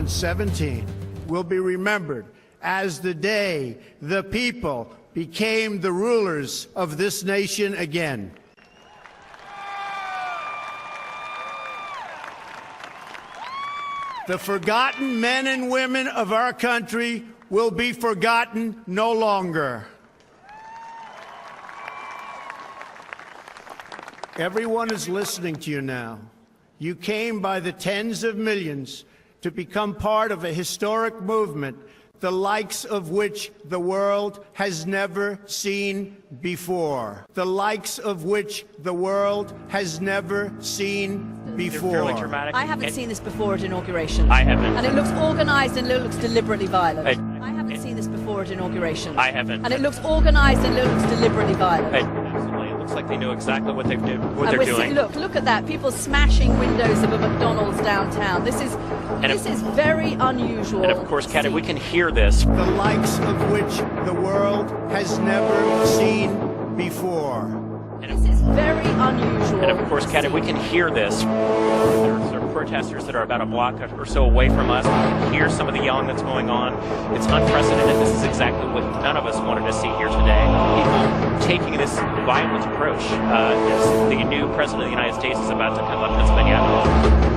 2017 will be remembered as the day the people became the rulers of this nation again. The forgotten men and women of our country will be forgotten no longer. Everyone is listening to you now. You came by the tens of millions to become part of a historic movement, the likes of which the world has never seen before. The likes of which the world has never seen before. Fairly dramatic. I haven't seen this before at Inauguration. I haven't. And it looks organised and it looks deliberately violent. I haven't seen this before at Inauguration. I haven't. And it looks organised and it looks deliberately violent. Absolutely. It looks like they know exactly what they're doing. Look at that. People smashing windows of a McDonald's downtown. This is very unusual. And of course, Kat, we can hear this. The likes of which the world has never seen before. This is very unusual. And of course, Kat, we can hear this. There are protesters that are about a block or so away from us. We can hear some of the yelling that's going on. It's unprecedented. This is exactly what none of us wanted to see here today. People taking this violent approach as the new president of the United States is about to come up Pennsylvania.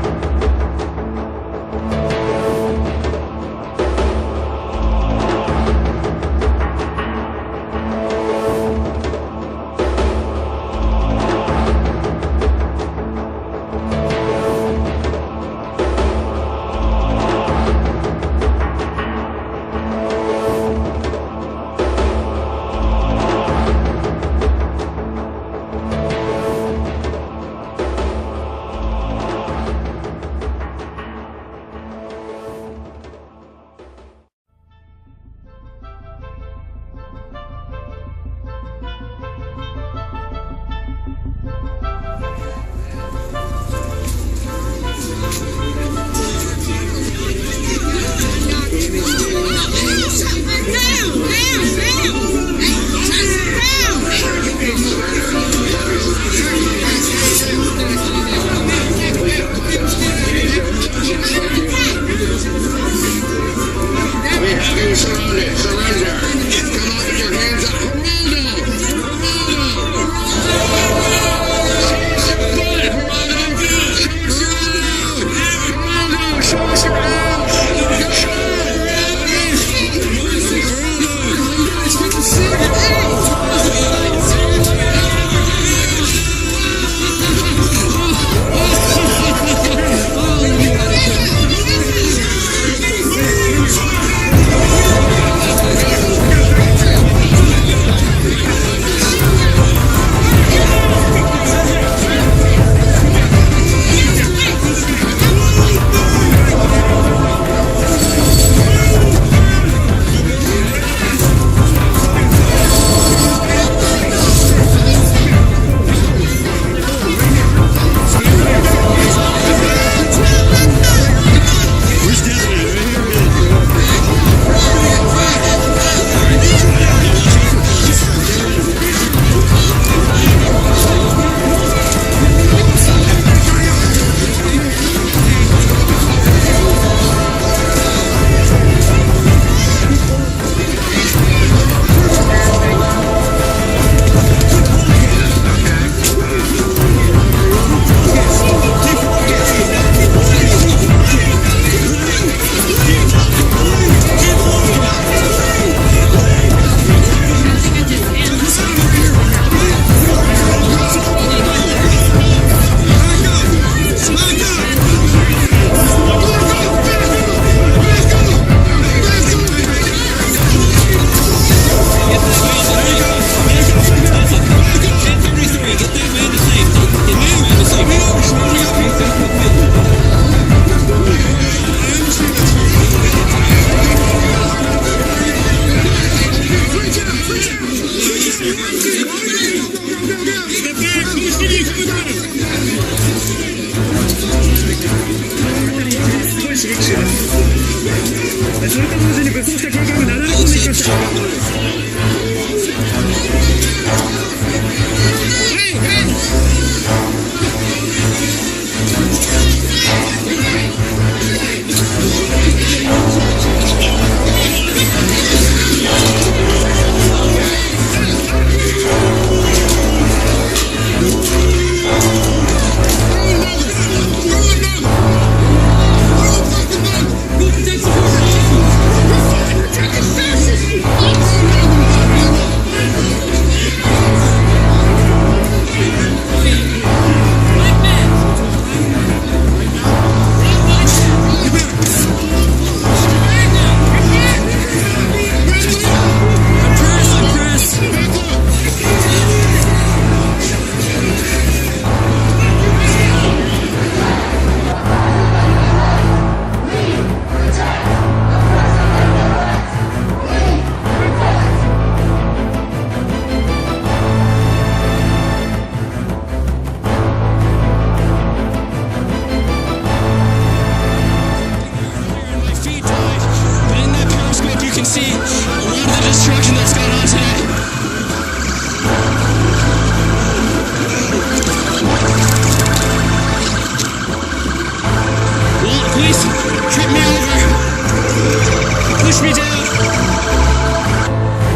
pushed me down.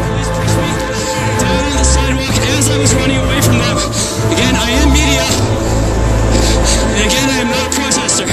Police pushed me down on the sidewalk as I was running away from them. Again, I am media. And again, I am not a protester.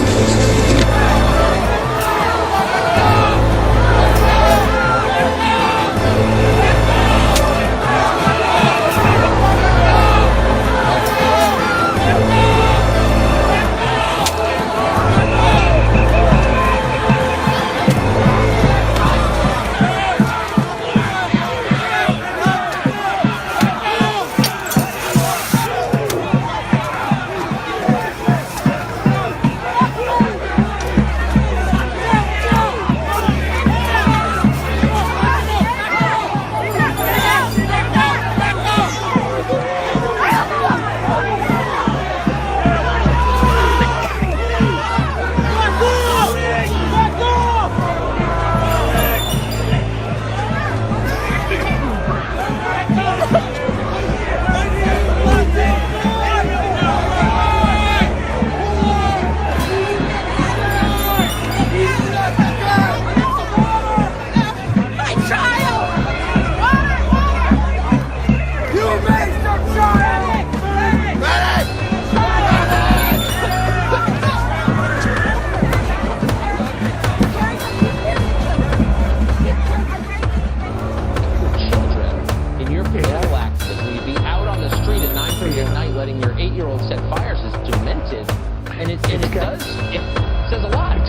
Letting your 8-year-old set fires is demented, and it says a lot.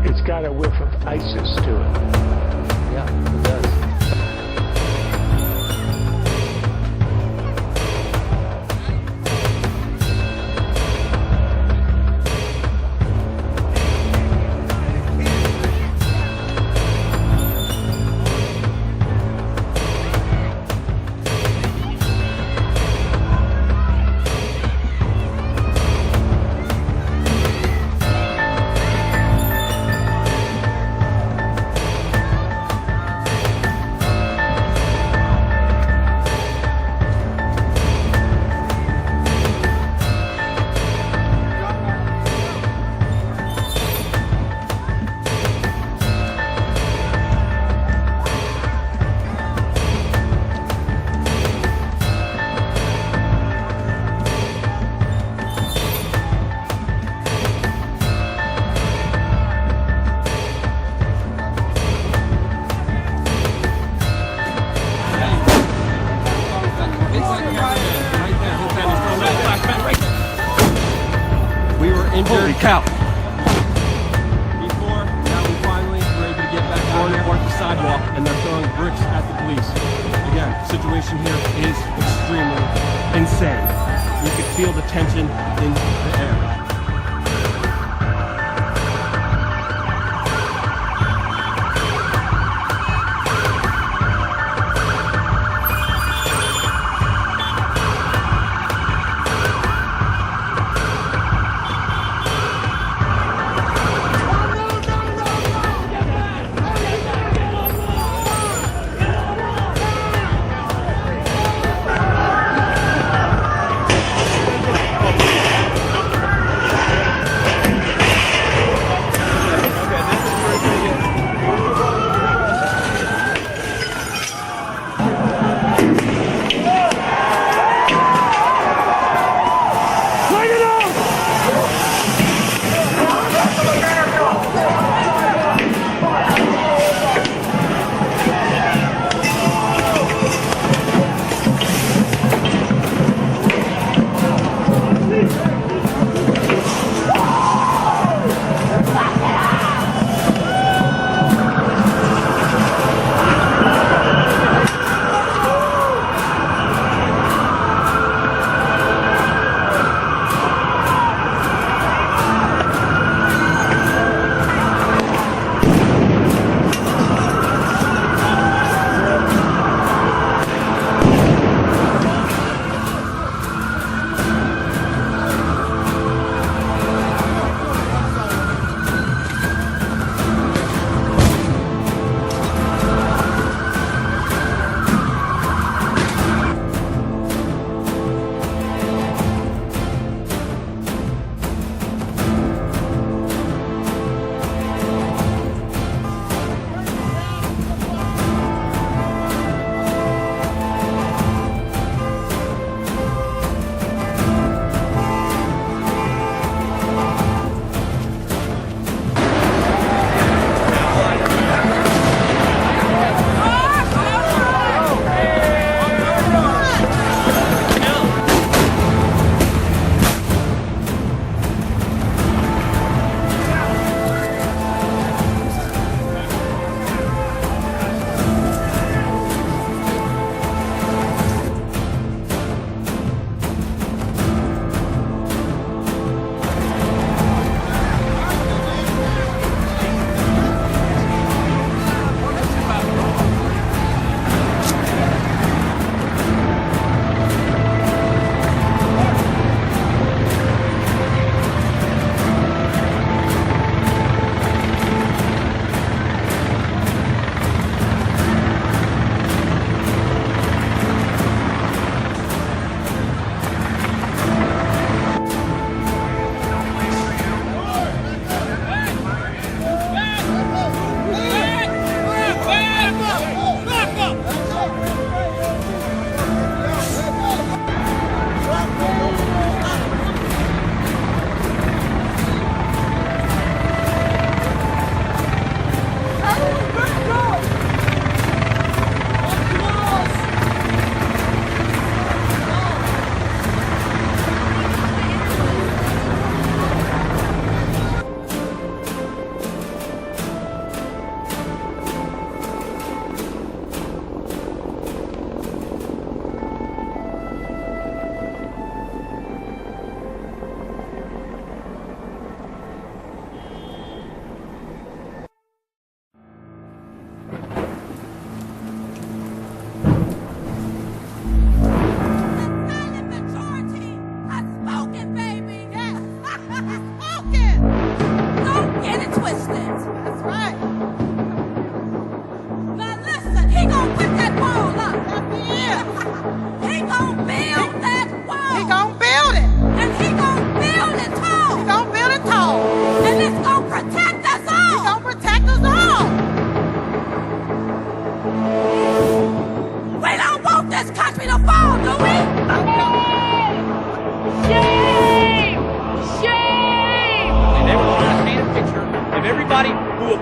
It's got a whiff of ISIS to it. Yeah, it does. We were injured. Holy cow. Before, now we finally were able to get back on the sidewalk, and they're throwing bricks at the police. Again, the situation here is extremely insane. You could feel the tension in the air.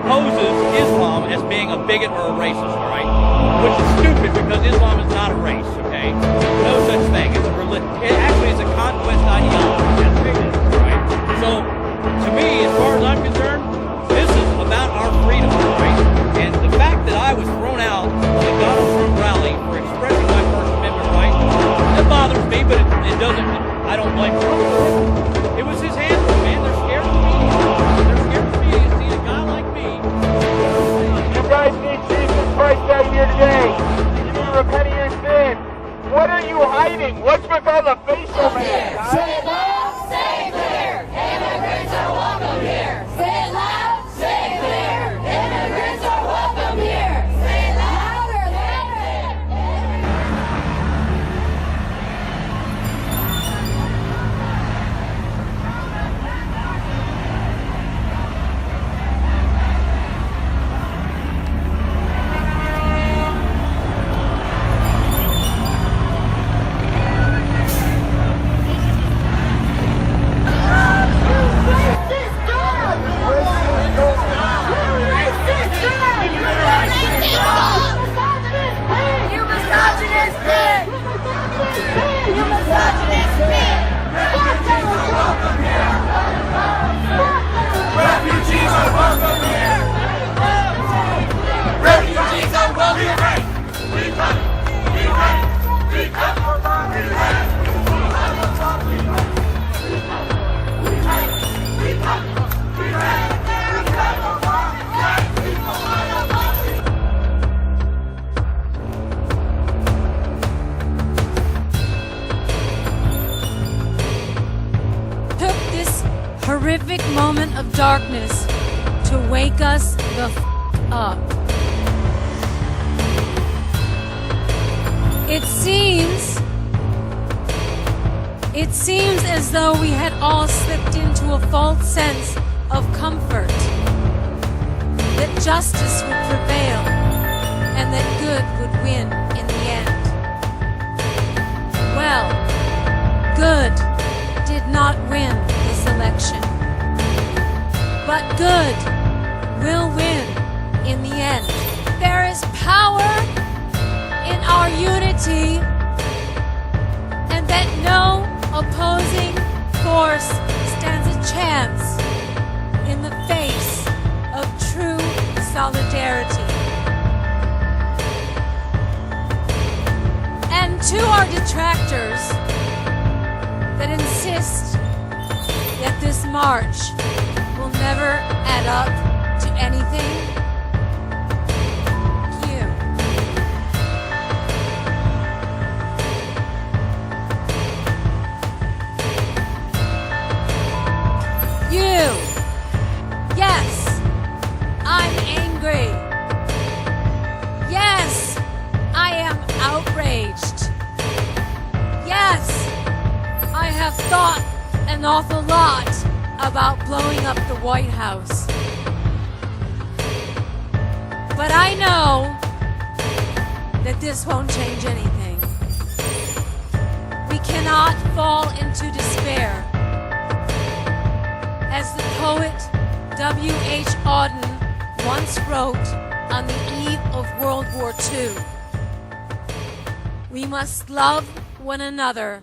poses Islam as being a bigot or a racist, all right? Which is stupid because Islam is not a race, okay? No such thing. It's a religion. It actually is a conquest ideology. All right? So, to me, as far as I'm concerned, this is about our freedom, right? And the fact that I was thrown out of the Donald Trump rally for expressing my First Amendment right, that bothers me, but it doesn't, I don't blame Trump for it. It was his handler, man. They're scared of the media. They're scared of the media to see a guy like me. You guys need Jesus Christ out here today. You need to repent of your sin. What are you hiding? What's with all the facial man, guys? Say it loud, say it clear. Immigrants are welcome here. Say it loud, say it clear. Immigrants are welcome here. Say it louder, louder. Horrific moment of darkness to wake us the up. It seems as though we had all slipped into a false sense of comfort, that justice would prevail and that good would win in the end. Well, good did not win this election, but good will win in the end. There is power in our unity, and that no opposing force stands a chance in the face of true solidarity. And to our detractors that insist that this march will never add up to anything, yes, I'm angry. Yes, I am outraged. Yes, I have thought an awful lot about blowing up the White House. But I know that this won't change anything. We cannot fall into despair. As the poet W.H. Auden once wrote on the eve of World War II, we must love one another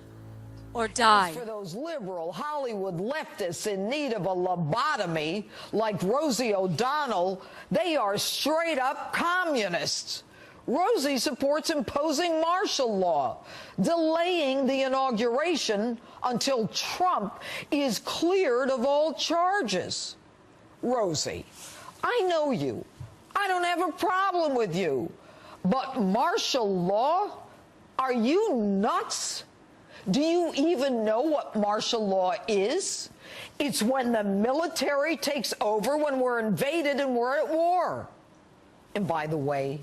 or die. For those liberal Hollywood leftists in need of a lobotomy, like Rosie O'Donnell, they are straight up communists. Rosie supports imposing martial law, delaying the inauguration until Trump is cleared of all charges. Rosie, I know you. I don't have a problem with you. But martial law? Are you nuts? Do you even know what martial law is? It's when the military takes over when we're invaded and we're at war. And by the way,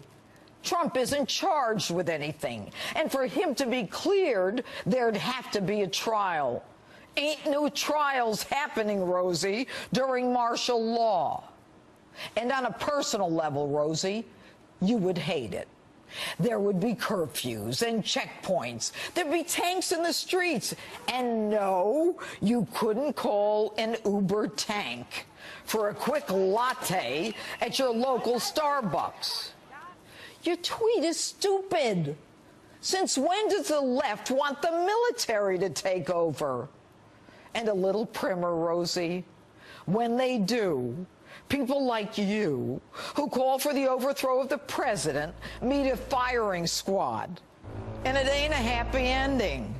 Trump isn't charged with anything. And for him to be cleared, there'd have to be a trial. Ain't no trials happening, Rosie, during martial law. And on a personal level, Rosie, you would hate it. There would be curfews and checkpoints. There'd be tanks in the streets. And no, you couldn't call an Uber tank for a quick latte at your local Starbucks. Your tweet is stupid. Since when does the left want the military to take over? And a little primer, Rosie. When they do, people like you, who call for the overthrow of the president, meet a firing squad. And it ain't a happy ending.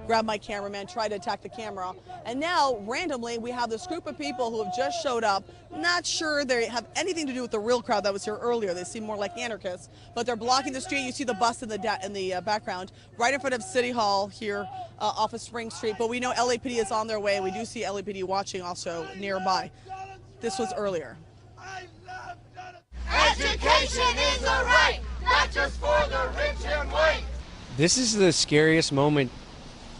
Grabbed my cameraman, tried to attack the camera, and now randomly we have this group of people who have just showed up. Not sure they have anything to do with the real crowd that was here earlier. They seem more like anarchists, but they're blocking the street. You see the bus in the background, right in front of City Hall here off of Spring Street. But we know LAPD is on their way. We do see LAPD watching also nearby. This was earlier. Education is a right, not just for the rich and white. This is the scariest moment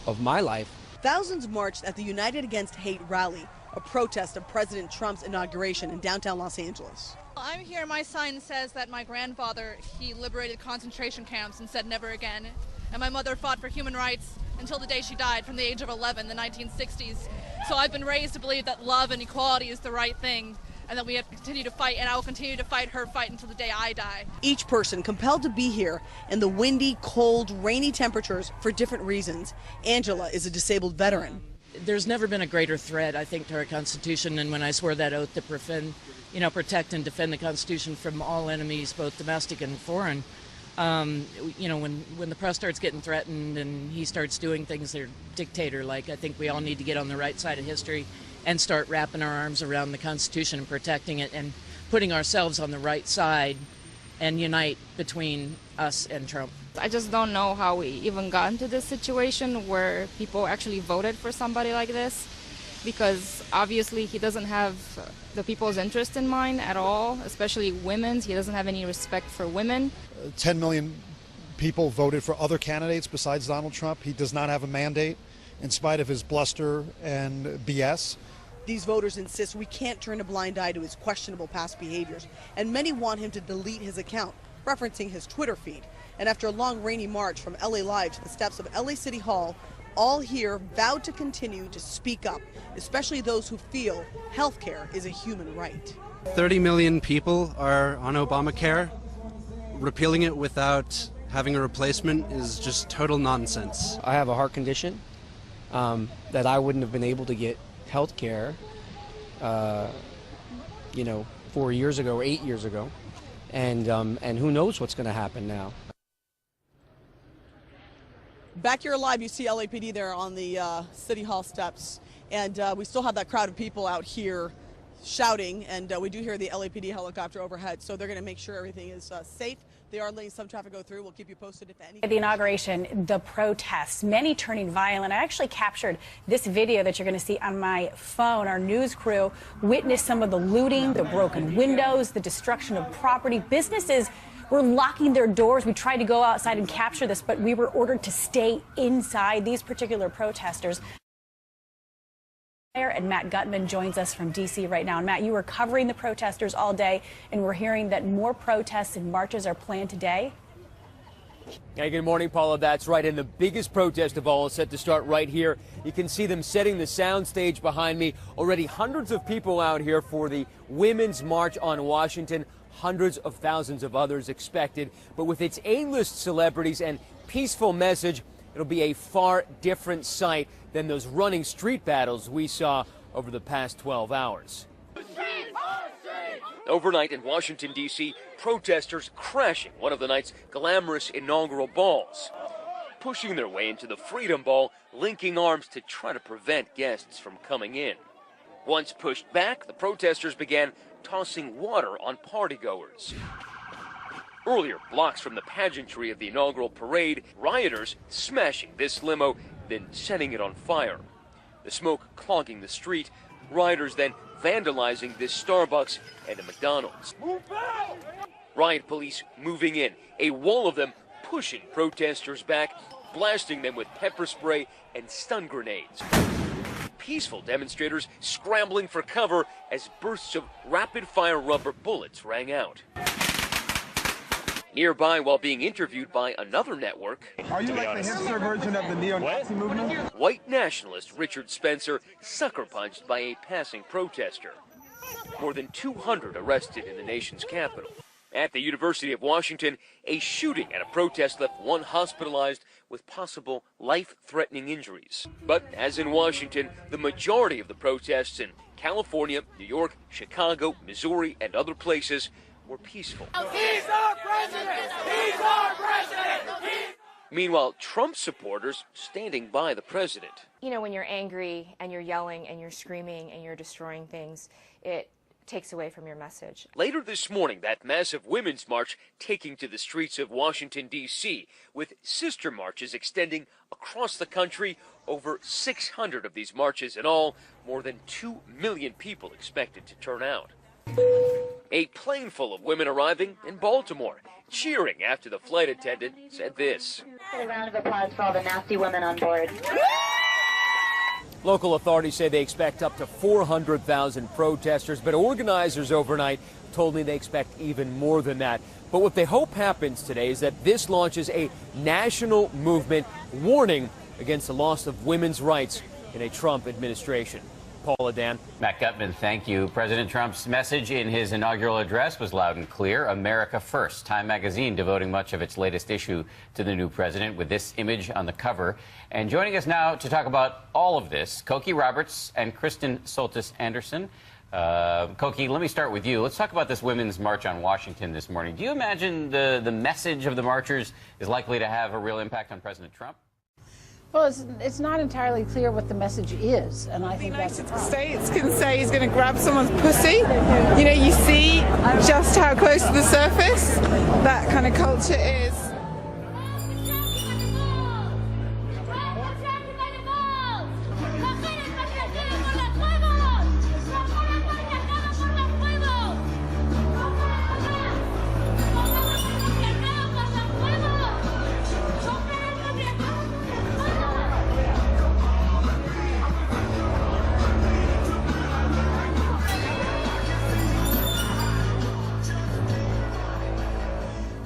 of my life. Thousands marched at the United Against Hate rally, a protest of President Trump's inauguration in downtown Los Angeles. I'm here, my sign says that my grandfather, he liberated concentration camps and said never again. And my mother fought for human rights until the day she died from the age of 11 in the 1960s. So I've been raised to believe that love and equality is the right thing, and that we have to continue to fight, and I will continue to fight her fight until the day I die. Each person compelled to be here in the windy, cold, rainy temperatures for different reasons. Angela is a disabled veteran. There's never been a greater threat, I think, to our Constitution than when I swore that oath to protect and defend the Constitution from all enemies, both domestic and foreign. When the press starts getting threatened and he starts doing things that are dictator-like, I think we all need to get on the right side of history and start wrapping our arms around the Constitution and protecting it and putting ourselves on the right side and unite between us and Trump. I just don't know how we even got into this situation where people actually voted for somebody like this, because obviously he doesn't have the people's interest in mind at all, especially women's. He doesn't have any respect for women. 10 million people voted for other candidates besides Donald Trump. He does not have a mandate in spite of his bluster and BS. These voters insist we can't turn a blind eye to his questionable past behaviors, and many want him to delete his account, referencing his Twitter feed. And after a long rainy march from LA Live to the steps of LA City Hall, all here vowed to continue to speak up, especially those who feel healthcare is a human right. 30 million people are on Obamacare. Repealing it without having a replacement is just total nonsense. I have a heart condition that I wouldn't have been able to get health care, 4 years ago or 8 years ago. And who knows what's going to happen now. Back here live, you see LAPD there on the City Hall steps, and we still have that crowd of people out here shouting, and we do hear the LAPD helicopter overhead, so they're going to make sure everything is safe. They are letting some traffic go through. We'll keep you posted if any. The inauguration, the protests, many turning violent. I actually captured this video that you're going to see on my phone. Our news crew witnessed some of the looting, the broken windows, the destruction of property. Businesses were locking their doors. We tried to go outside and capture this, but we were ordered to stay inside. These particular protesters. And Matt Gutman joins us from D.C. right now. And Matt, you were covering the protesters all day, and we're hearing that more protests and marches are planned today. Hey, good morning, Paula. That's right. And the biggest protest of all is set to start right here. You can see them setting the sound stage behind me. Already hundreds of people out here for the Women's March on Washington. Hundreds of thousands of others expected. But with its A-list celebrities and peaceful message, it'll be a far different sight than those running street battles we saw over the past 12 hours. Overnight in Washington, D.C., protesters crashing one of the night's glamorous inaugural balls, pushing their way into the Freedom Ball, linking arms to try to prevent guests from coming in. Once pushed back, the protesters began tossing water on partygoers. Earlier, blocks from the pageantry of the inaugural parade, rioters smashing this limo, then setting it on fire. The smoke clogging the street, rioters then vandalizing this Starbucks and a McDonald's. Riot police moving in, a wall of them pushing protesters back, blasting them with pepper spray and stun grenades. Peaceful demonstrators scrambling for cover as bursts of rapid-fire rubber bullets rang out. Nearby, while being interviewed by another network, are you like the hipster version of the neo-Nazi movement? White nationalist Richard Spencer sucker-punched by a passing protester. More than 200 arrested in the nation's capital. At the University of Washington, a shooting at a protest left one hospitalized with possible life-threatening injuries. But as in Washington, the majority of the protests in California, New York, Chicago, Missouri, and other places were peaceful. He's our president! He's our president! Meanwhile, Trump supporters standing by the president. You know, when you're angry and you're yelling and you're screaming and you're destroying things, it takes away from your message. Later this morning, that massive women's march taking to the streets of Washington, D.C., with sister marches extending across the country. Over 600 of these marches in all, more than 2 million people expected to turn out. A plane full of women arriving in Baltimore, cheering after the flight attendant said this. A round of applause for all the nasty women on board. Local authorities say they expect up to 400,000 protesters, but organizers overnight told me they expect even more than that. But what they hope happens today is that this launches a national movement warning against the loss of women's rights in a Trump administration. Paula, Dan. Matt Gutman, thank you. President Trump's message in his inaugural address was loud and clear. America first. Time magazine devoting much of its latest issue to the new president with this image on the cover. And joining us now to talk about all of this, Cokie Roberts and Kristen Soltis Anderson. Cokie, let me start with you. Let's talk about this Women's March on Washington this morning. Do you imagine the message of the marchers is likely to have a real impact on President Trump? Well, it's not entirely clear what the message is, and I think that's the problem. States can say he's going to grab someone's pussy. You know, you see just how close to the surface that kind of culture is.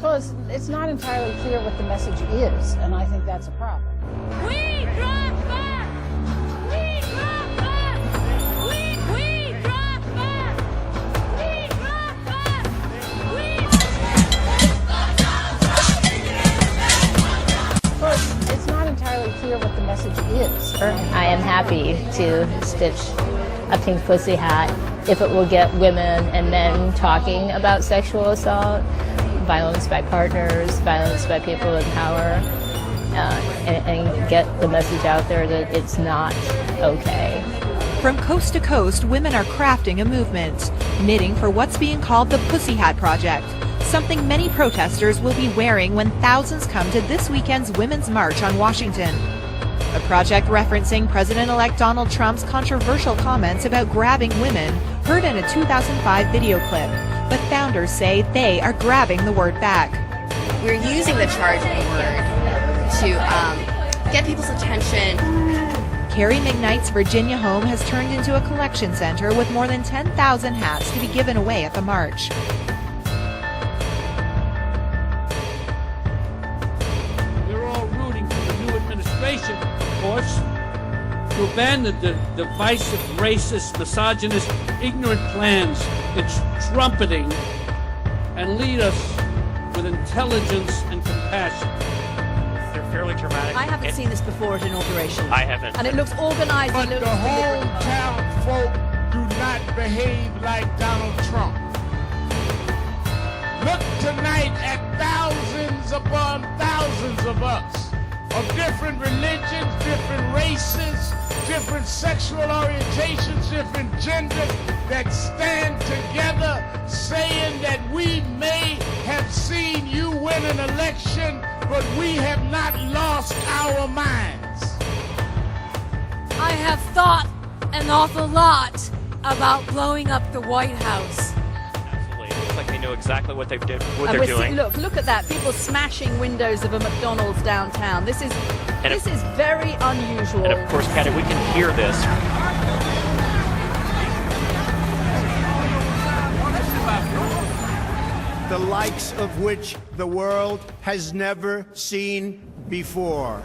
Well, it's not entirely clear what the message is, and I think that's a problem. We drop back! We drop back! We drop back! We drop back! Well, it's not entirely clear what the message is. I am happy to stitch a pink pussy hat if it will get women and men talking about sexual assault, violence by partners, violence by people in power, and get the message out there that it's not okay. From coast to coast, women are crafting a movement, knitting for what's being called the Pussy Hat Project, something many protesters will be wearing when thousands come to this weekend's Women's March on Washington. A project referencing President-elect Donald Trump's controversial comments about grabbing women, heard in a 2005 video clip. But founders say they are grabbing the word back. We're using the charging word to get people's attention. Carrie McKnight's Virginia home has turned into a collection center with more than 10,000 hats to be given away at the march. course, to abandon the divisive, racist, misogynist, ignorant plans it's trumpeting and lead us with intelligence and compassion. They're fairly dramatic. I haven't seen this before at Inauguration. I haven't. And it looks organized. But the hometown folk do not behave like Donald Trump. Look tonight at thousands upon thousands of us, of different religions, different races, different sexual orientations, different genders, that stand together saying that we may have seen you win an election, but we have not lost our minds. I have thought an awful lot about blowing up the White House. Absolutely. It looks like they know exactly what they're doing. Look at that. People smashing windows of a McDonald's downtown. This is very unusual. And of course, Patty, we can hear this. The likes of which the world has never seen before.